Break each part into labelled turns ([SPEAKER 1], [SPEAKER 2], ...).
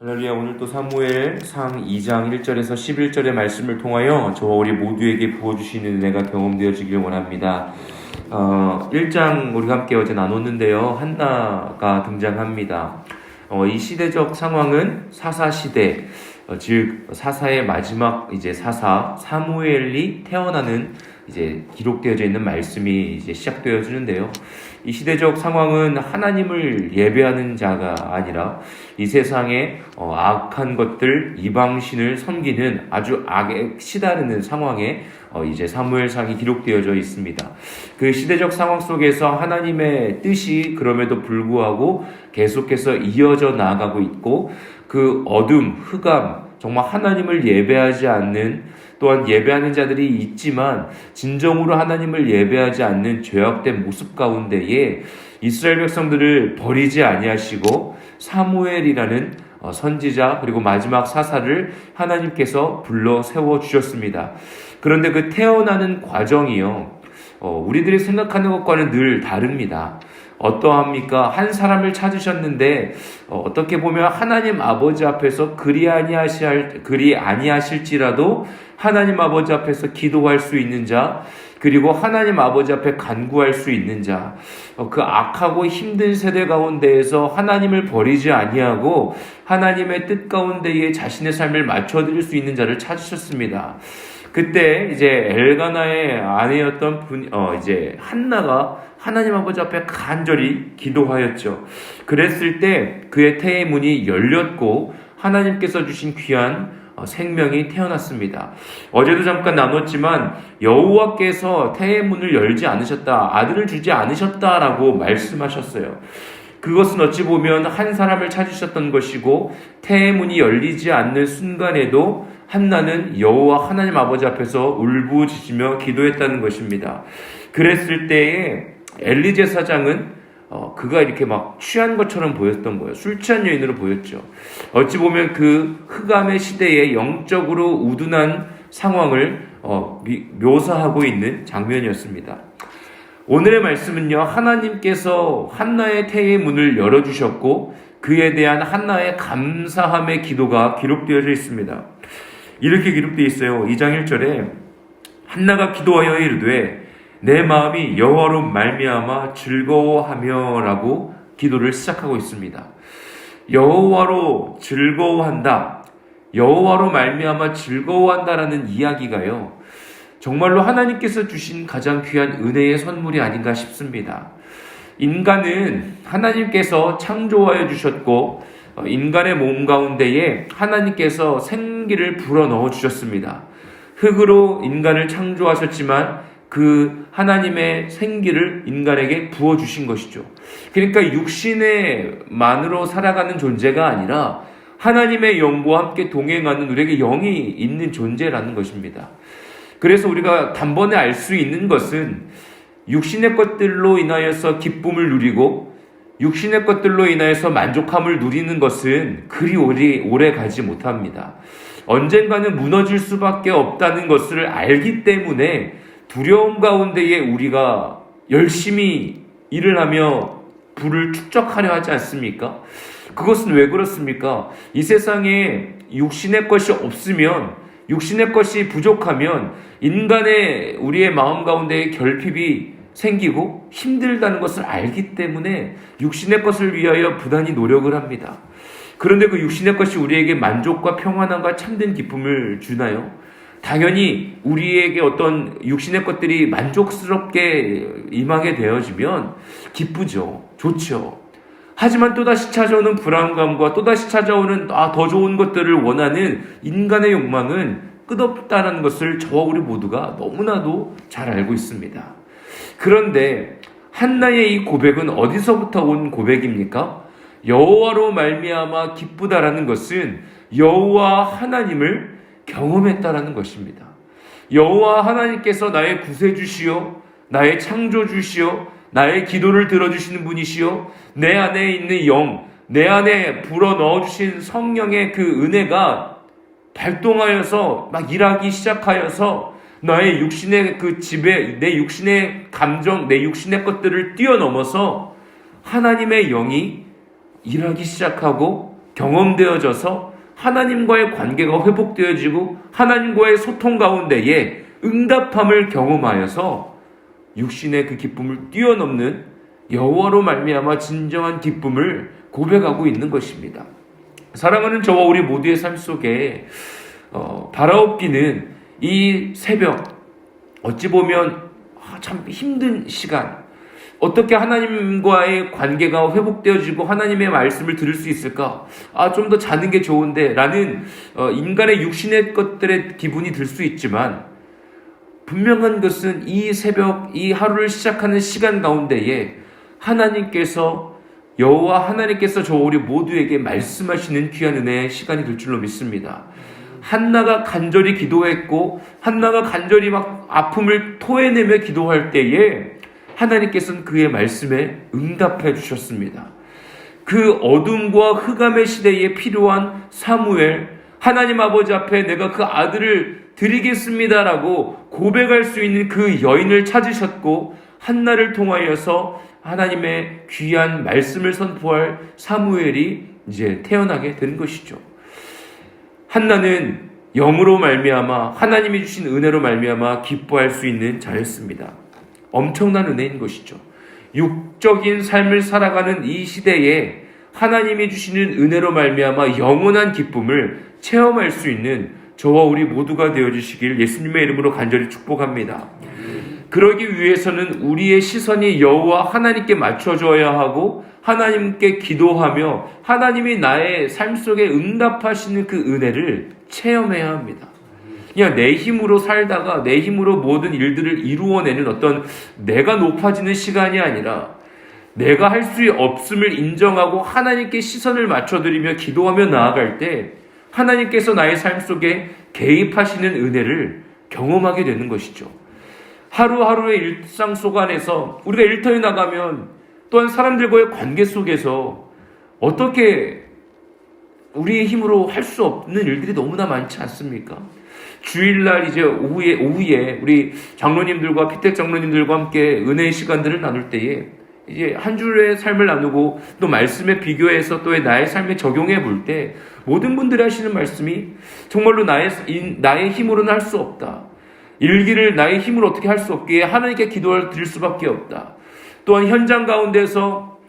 [SPEAKER 1] 할렐루야. 오늘 또 사무엘상 2장 1절에서 11절의 말씀을 통하여 저와 우리 모두에게 부어주시는 은혜가 경험되어지길 원합니다. 1장 우리가 함께 어제 나눴는데요. 한나가 등장합니다. 이 시대적 상황은 사사시대, 즉 사사의 마지막 사사 사무엘이 태어나는 기록되어져 있는 말씀이 시작되어지는데요. 이 시대적 상황은 하나님을 예배하는 자가 아니라 이 세상에 악한 것들, 이방신을 섬기는 아주 악에 시다르는 상황에 사무엘상이 기록되어져 있습니다. 그 시대적 상황 속에서 하나님의 뜻이 그럼에도 불구하고 계속해서 이어져 나아가고 있고, 그 어둠, 흑암, 정말 하나님을 예배하지 않는, 또한 예배하는 자들이 있지만 진정으로 하나님을 예배하지 않는 죄악된 모습 가운데에 이스라엘 백성들을 버리지 아니하시고 사무엘이라는 선지자 그리고 마지막 사사를 하나님께서 불러 세워주셨습니다. 그런데 그 태어나는 과정이요, 우리들이 생각하는 것과는 늘 다릅니다. 어떠합니까? 한 사람을 찾으셨는데 어떻게 보면 하나님 아버지 앞에서 그리 아니하실지라도 하나님 아버지 앞에서 기도할 수 있는 자, 그리고 하나님 아버지 앞에 간구할 수 있는 자, 그 악하고 힘든 세대 가운데에서 하나님을 버리지 아니하고 하나님의 뜻 가운데에 자신의 삶을 맞춰드릴 수 있는 자를 찾으셨습니다. 그때 엘가나의 아내였던 한나가 하나님 아버지 앞에 간절히 기도하였죠. 그랬을 때 그의 태의 문이 열렸고 하나님께서 주신 귀한 생명이 태어났습니다. 어제도 잠깐 나눴지만 여호와께서 태의 문을 열지 않으셨다, 아들을 주지 않으셨다라고 말씀하셨어요. 그것은 어찌 보면 한 사람을 찾으셨던 것이고, 태의 문이 열리지 않는 순간에도 한나는 여호와 하나님 아버지 앞에서 울부짖으며 기도했다는 것입니다. 그랬을 때에 엘리 제사장은 그가 이렇게 막 취한 것처럼 보였던 거예요. 술 취한 여인으로 보였죠. 어찌 보면 그 흑암의 시대에 영적으로 우둔한 상황을 묘사하고 있는 장면이었습니다. 오늘의 말씀은요, 하나님께서 한나의 태의 문을 열어주셨고 그에 대한 한나의 감사함의 기도가 기록되어져 있습니다. 이렇게 기록되어 있어요. 2장 1절에 한나가 기도하여 이르되 내 마음이 여호와로 말미암아 즐거워하며 라고 기도를 시작하고 있습니다. 여호와로 즐거워한다, 여호와로 말미암아 즐거워한다라는 이야기가요, 정말로 하나님께서 주신 가장 귀한 은혜의 선물이 아닌가 싶습니다. 인간은 하나님께서 창조하여 주셨고 인간의 몸 가운데에 하나님께서 생기를 불어넣어 주셨습니다. 흙으로 인간을 창조하셨지만 그 하나님의 생기를 인간에게 부어주신 것이죠. 그러니까 육신에만으로 살아가는 존재가 아니라 하나님의 영과 함께 동행하는 우리에게 영이 있는 존재라는 것입니다. 그래서 우리가 단번에 알 수 있는 것은 육신의 것들로 인하여서 기쁨을 누리고 육신의 것들로 인하여서 만족함을 누리는 것은 그리 오래 가지 못합니다. 언젠가는 무너질 수밖에 없다는 것을 알기 때문에 두려움 가운데에 우리가 열심히 일을 하며 부를 축적하려 하지 않습니까? 그것은 왜 그렇습니까? 이 세상에 육신의 것이 없으면, 육신의 것이 부족하면 우리의 마음 가운데에 결핍이 생기고 힘들다는 것을 알기 때문에 육신의 것을 위하여 부단히 노력을 합니다. 그런데 그 육신의 것이 우리에게 만족과 평안함과 참된 기쁨을 주나요? 당연히 우리에게 어떤 육신의 것들이 만족스럽게 임하게 되어지면 기쁘죠. 좋죠. 하지만 또다시 찾아오는 불안감과 또다시 찾아오는 더 좋은 것들을 원하는 인간의 욕망은 끝없다는 것을 저와 우리 모두가 너무나도 잘 알고 있습니다. 그런데 한나의 이 고백은 어디서부터 온 고백입니까? 여호와로 말미암아 기쁘다라는 것은 여호와 하나님을 경험했다라는 것입니다. 여호와 하나님께서 나의 구세주시요, 나의 창조주시요, 나의 기도를 들어주시는 분이시요, 내 안에 있는 영, 내 안에 불어넣어주신 성령의 그 은혜가 발동하여서 막 일하기 시작하여서 나의 육신의 그 지배, 내 육신의 감정, 내 육신의 것들을 뛰어넘어서 하나님의 영이 일하기 시작하고 경험되어져서 하나님과의 관계가 회복되어지고 하나님과의 소통 가운데에 응답함을 경험하여서 육신의 그 기쁨을 뛰어넘는 여호와로 말미암아 진정한 기쁨을 고백하고 있는 것입니다. 사랑하는 저와 우리 모두의 삶 속에 바라옵기는 이 새벽, 어찌 보면 참 힘든 시간, 어떻게 하나님과의 관계가 회복되어지고 하나님의 말씀을 들을 수 있을까? 좀 더 자는 게 좋은데 라는 인간의 육신의 것들의 기분이 들 수 있지만, 분명한 것은 이 새벽, 이 하루를 시작하는 시간 가운데에 하나님께서, 여호와 하나님께서 저 우리 모두에게 말씀하시는 귀한 은혜의 시간이 될 줄로 믿습니다. 한나가 간절히 기도했고 한나가 간절히 막 아픔을 토해내며 기도할 때에 하나님께서는 그의 말씀에 응답해 주셨습니다. 그 어둠과 흑암의 시대에 필요한 사무엘, 하나님 아버지 앞에 내가 그 아들을 드리겠습니다라고 고백할 수 있는 그 여인을 찾으셨고, 한나를 통하여서 하나님의 귀한 말씀을 선포할 사무엘이 이제 태어나게 되는 것이죠. 한나는 영으로 말미암아 하나님이 주신 은혜로 말미암아 기뻐할 수 있는 자였습니다. 엄청난 은혜인 것이죠. 육적인 삶을 살아가는 이 시대에 하나님이 주시는 은혜로 말미암아 영원한 기쁨을 체험할 수 있는 저와 우리 모두가 되어주시길 예수님의 이름으로 간절히 축복합니다. 그러기 위해서는 우리의 시선이 여호와 하나님께 맞춰져야 하고, 하나님께 기도하며 하나님이 나의 삶 속에 응답하시는 그 은혜를 체험해야 합니다. 그냥 내 힘으로 살다가 내 힘으로 모든 일들을 이루어내는 어떤 내가 높아지는 시간이 아니라, 내가 할 수 없음을 인정하고 하나님께 시선을 맞춰드리며 기도하며 나아갈 때 하나님께서 나의 삶 속에 개입하시는 은혜를 경험하게 되는 것이죠. 하루하루의 일상 속 안에서 우리가 일터에 나가면, 또한 사람들과의 관계 속에서 어떻게 우리의 힘으로 할 수 없는 일들이 너무나 많지 않습니까? 주일날 이제 오후에 우리 장로님들과 피택 장로님들과 함께 은혜의 시간들을 나눌 때에 이제 한 주의 삶을 나누고 또 말씀에 비교해서 또 나의 삶에 적용해 볼 때 모든 분들이 하시는 말씀이 정말로 나의 힘으로는 할 수 없다. 일기를 나의 힘으로 어떻게 할 수 없기에 하나님께 기도를 드릴 수밖에 없다. 또한 현장 가운데서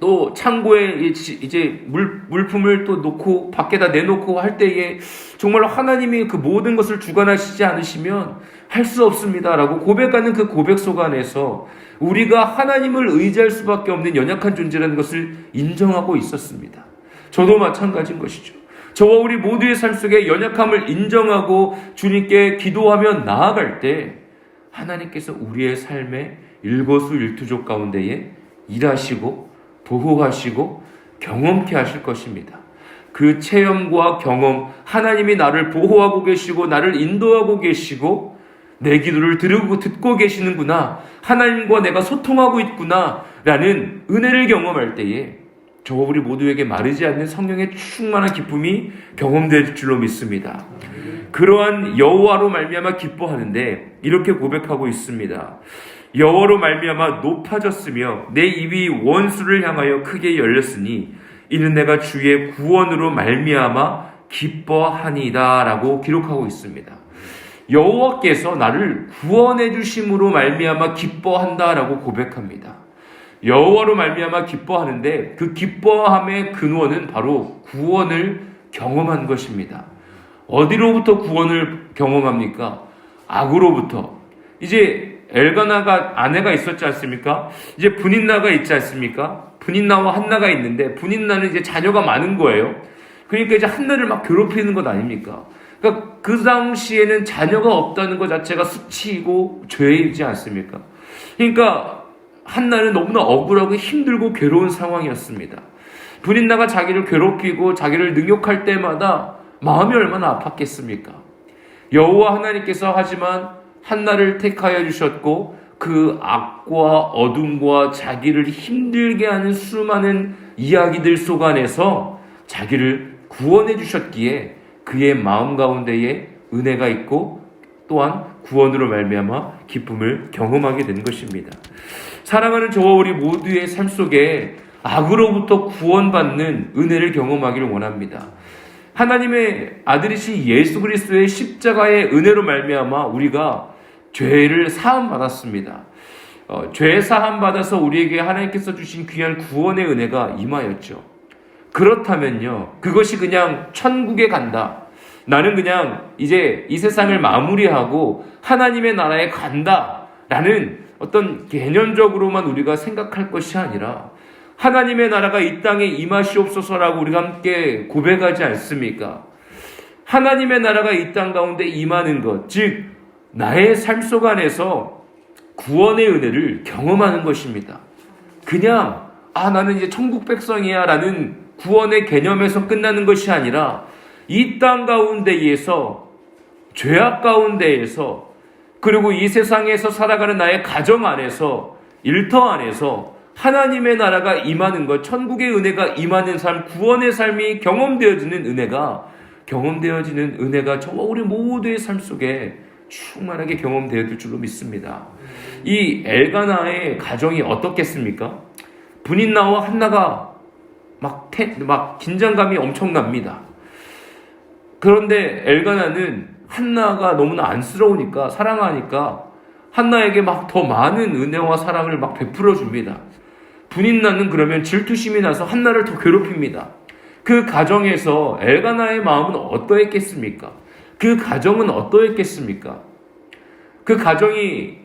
[SPEAKER 1] 또 창고에 이제 물품을 또 놓고 밖에다 내놓고 할 때에 정말로 하나님이 그 모든 것을 주관하시지 않으시면 할 수 없습니다라고 고백하는 그 고백 속 안에서 우리가 하나님을 의지할 수밖에 없는 연약한 존재라는 것을 인정하고 있었습니다. 저도 마찬가지인 것이죠. 저와 우리 모두의 삶 속에 연약함을 인정하고 주님께 기도하며 나아갈 때 하나님께서 우리의 삶의 일거수일투족 가운데에 일하시고 보호하시고 경험케 하실 것입니다. 그 체험과 경험, 하나님이 나를 보호하고 계시고 나를 인도하고 계시고 내 기도를 듣고 계시는구나, 하나님과 내가 소통하고 있구나 라는 은혜를 경험할 때에 저와 우리 모두에게 마르지 않는 성령의 충만한 기쁨이 경험될 줄로 믿습니다. 그러한 여호와로 말미암아 기뻐하는데 이렇게 고백하고 있습니다. 여호와로 말미암아 높아졌으며 내 입이 원수를 향하여 크게 열렸으니 이는 내가 주의 구원으로 말미암아 기뻐하니이다 라고 기록하고 있습니다. 여호와께서 나를 구원해 주심으로 말미암아 기뻐한다 라고 고백합니다. 여호와로 말미암아 기뻐하는데 그 기뻐함의 근원은 바로 구원을 경험한 것입니다. 어디로부터 구원을 경험합니까? 악으로부터. 이제 엘가나가 아내가 있었지 않습니까? 이제 분인나가 있지 않습니까? 분인나와 한나가 있는데 분인나는 이제 자녀가 많은 거예요. 그러니까 이제 한나를 막 괴롭히는 것 아닙니까? 그러니까 그 당시에는 자녀가 없다는 것 자체가 수치이고 죄이지 않습니까? 그러니까 한나는 너무나 억울하고 힘들고 괴로운 상황이었습니다. 분인나가 자기를 괴롭히고 자기를 능욕할 때마다 마음이 얼마나 아팠겠습니까? 여호와 하나님께서 하지만 한나를 택하여 주셨고 그 악과 어둠과 자기를 힘들게 하는 수많은 이야기들 속 안에서 자기를 구원해 주셨기에 그의 마음 가운데에 은혜가 있고 또한 구원으로 말미암아 기쁨을 경험하게 된 것입니다. 사랑하는 저와 우리 모두의 삶 속에 악으로부터 구원받는 은혜를 경험하기를 원합니다. 하나님의 아들이신 예수 그리스도의 십자가의 은혜로 말미암아 우리가 죄를 사함 받았습니다. 죄 사함 받아서 우리에게 하나님께서 주신 귀한 구원의 은혜가 임하였죠. 그렇다면요, 그것이 그냥 천국에 간다, 나는 그냥 이제 이 세상을 마무리하고 하나님의 나라에 간다 라는 어떤 개념적으로만 우리가 생각할 것이 아니라, 하나님의 나라가 이 땅에 임하시옵소서라고 우리가 함께 고백하지 않습니까? 하나님의 나라가 이 땅 가운데 임하는 것, 즉 나의 삶 속 안에서 구원의 은혜를 경험하는 것입니다. 그냥 나는 이제 천국 백성이야 라는 구원의 개념에서 끝나는 것이 아니라, 이 땅 가운데에서, 죄악 가운데에서, 그리고 이 세상에서 살아가는 나의 가정 안에서, 일터 안에서 하나님의 나라가 임하는 것, 천국의 은혜가 임하는 삶, 구원의 삶이 경험되어지는 은혜가 저와 우리 모두의 삶 속에 충만하게 경험되어질 줄로 믿습니다. 이 엘가나의 가정이 어떻겠습니까? 브닛나와 한나가 막 긴장감이 엄청납니다. 그런데 엘가나는 한나가 너무나 안쓰러우니까, 사랑하니까 한나에게 막 더 많은 은혜와 사랑을 막 베풀어 줍니다. 브닛나는 그러면 질투심이 나서 한나를 더 괴롭힙니다. 그 가정에서 엘가나의 마음은 어떠했겠습니까? 그 가정은 어떠했겠습니까? 그 가정이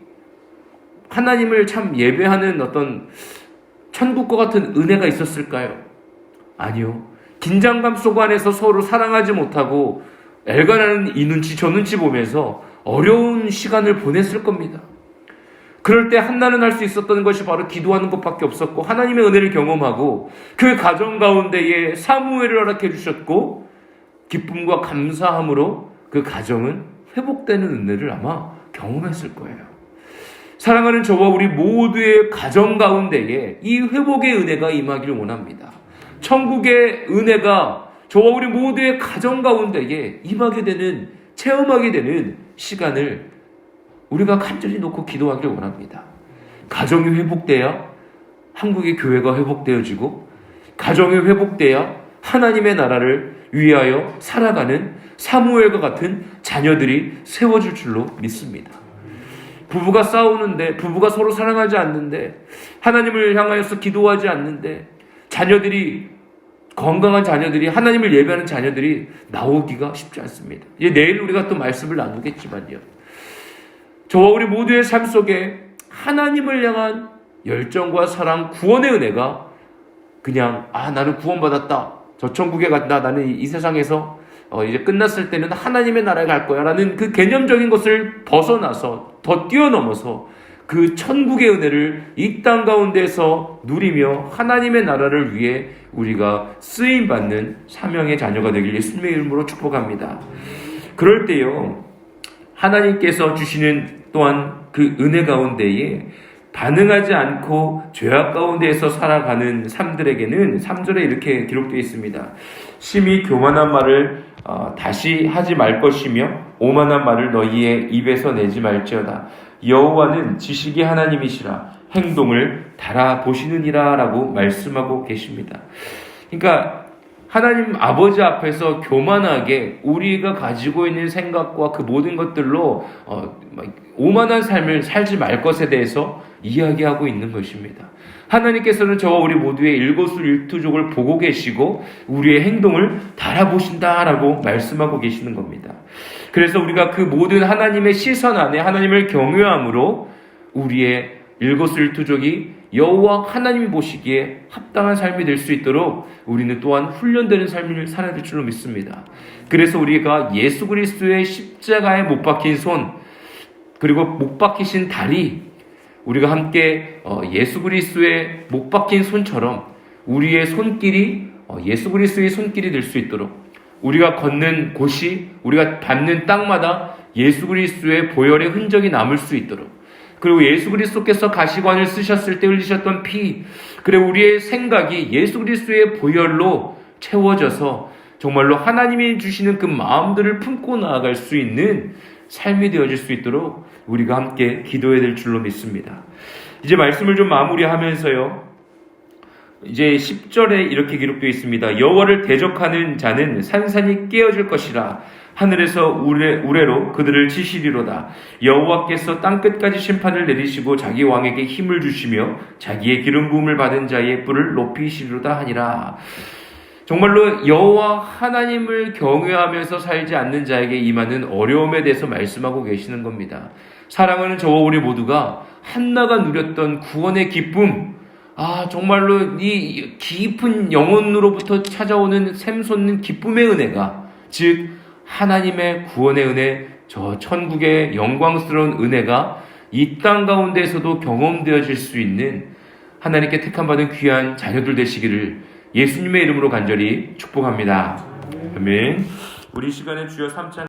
[SPEAKER 1] 하나님을 참 예배하는 어떤 천국과 같은 은혜가 있었을까요? 아니요. 긴장감 속 안에서 서로 사랑하지 못하고 엘가나는 이 눈치 저 눈치 보면서 어려운 시간을 보냈을 겁니다. 그럴 때 한나는 할 수 있었던 것이 바로 기도하는 것밖에 없었고, 하나님의 은혜를 경험하고 그 가정 가운데에 사무엘을 허락해 주셨고, 기쁨과 감사함으로 그 가정은 회복되는 은혜를 아마 경험했을 거예요. 사랑하는 저와 우리 모두의 가정 가운데에 이 회복의 은혜가 임하기를 원합니다. 천국의 은혜가 저와 우리 모두의 가정 가운데에 임하게 되는, 체험하게 되는 시간을 우리가 간절히 놓고 기도하기를 원합니다. 가정이 회복돼야 한국의 교회가 회복되어지고, 가정이 회복돼야 하나님의 나라를 위하여 살아가는 사무엘과 같은 자녀들이 세워질 줄로 믿습니다. 부부가 싸우는데, 부부가 서로 사랑하지 않는데, 하나님을 향하여서 기도하지 않는데, 건강한 자녀들이, 하나님을 예배하는 자녀들이 나오기가 쉽지 않습니다. 이제 내일 우리가 또 말씀을 나누겠지만요, 저와 우리 모두의 삶 속에 하나님을 향한 열정과 사랑, 구원의 은혜가 그냥 나는 구원받았다, 저 천국에 간다, 나는 이 세상에서 이제 끝났을 때는 하나님의 나라에 갈 거야 라는 그 개념적인 것을 벗어나서, 더 뛰어넘어서 그 천국의 은혜를 이 땅 가운데서 누리며 하나님의 나라를 위해 우리가 쓰임받는 사명의 자녀가 되길 예수님의 이름으로 축복합니다. 그럴 때요, 하나님께서 주시는 또한 그 은혜 가운데에 반응하지 않고 죄악 가운데에서 살아가는 삶들에게는 3절에 이렇게 기록되어 있습니다. 심히 교만한 말을 다시 하지 말 것이며 오만한 말을 너희의 입에서 내지 말지어다. 여호와는 지식의 하나님이시라 행동을 달아보시느니라 라고 말씀하고 계십니다. 그러니까 하나님 아버지 앞에서 교만하게 우리가 가지고 있는 생각과 그 모든 것들로 오만한 삶을 살지 말 것에 대해서 이야기하고 있는 것입니다. 하나님께서는 저와 우리 모두의 일거수일투족을 보고 계시고 우리의 행동을 달아보신다라고 말씀하고 계시는 겁니다. 그래서 우리가 그 모든 하나님의 시선 안에 하나님을 경외함으로 우리의 일거수일투족이 여호와 하나님이 보시기에 합당한 삶이 될 수 있도록 우리는 또한 훈련되는 삶을 살아야 될 줄로 믿습니다. 그래서 우리가 예수 그리스도의 십자가에 못 박힌 손, 그리고 못 박히신 다리, 우리가 함께 예수 그리스도의 못 박힌 손처럼 우리의 손길이 예수 그리스도의 손길이 될 수 있도록, 우리가 걷는 곳이, 우리가 밟는 땅마다 예수 그리스도의 보혈의 흔적이 남을 수 있도록, 그리고 예수 그리스도께서 가시관을 쓰셨을 때 흘리셨던 피, 그리고 우리의 생각이 예수 그리스도의 보혈로 채워져서 정말로 하나님이 주시는 그 마음들을 품고 나아갈 수 있는 삶이 되어질 수 있도록 우리가 함께 기도해야 될 줄로 믿습니다. 이제 말씀을 좀 마무리하면서요, 이제 10절에 이렇게 기록되어 있습니다. 여호와를 대적하는 자는 산산이 깨어질 것이라. 하늘에서 우레로 그들을 치시리로다. 여호와께서 땅끝까지 심판을 내리시고 자기 왕에게 힘을 주시며 자기의 기름 부음을 받은 자의 뿔을 높이시리로다 하니라. 정말로 여호와 하나님을 경외하면서 살지 않는 자에게 임하는 어려움에 대해서 말씀하고 계시는 겁니다. 사랑하는 저와 우리 모두가 한나가 누렸던 구원의 기쁨, 정말로 이 깊은 영혼으로부터 찾아오는 샘솟는 기쁨의 은혜가, 즉 하나님의 구원의 은혜, 저 천국의 영광스러운 은혜가 이 땅 가운데에서도 경험되어질 수 있는 하나님께 택함받은 귀한 자녀들 되시기를 예수님의 이름으로 간절히 축복합니다. 아멘. 우리 시간에 주여 3찬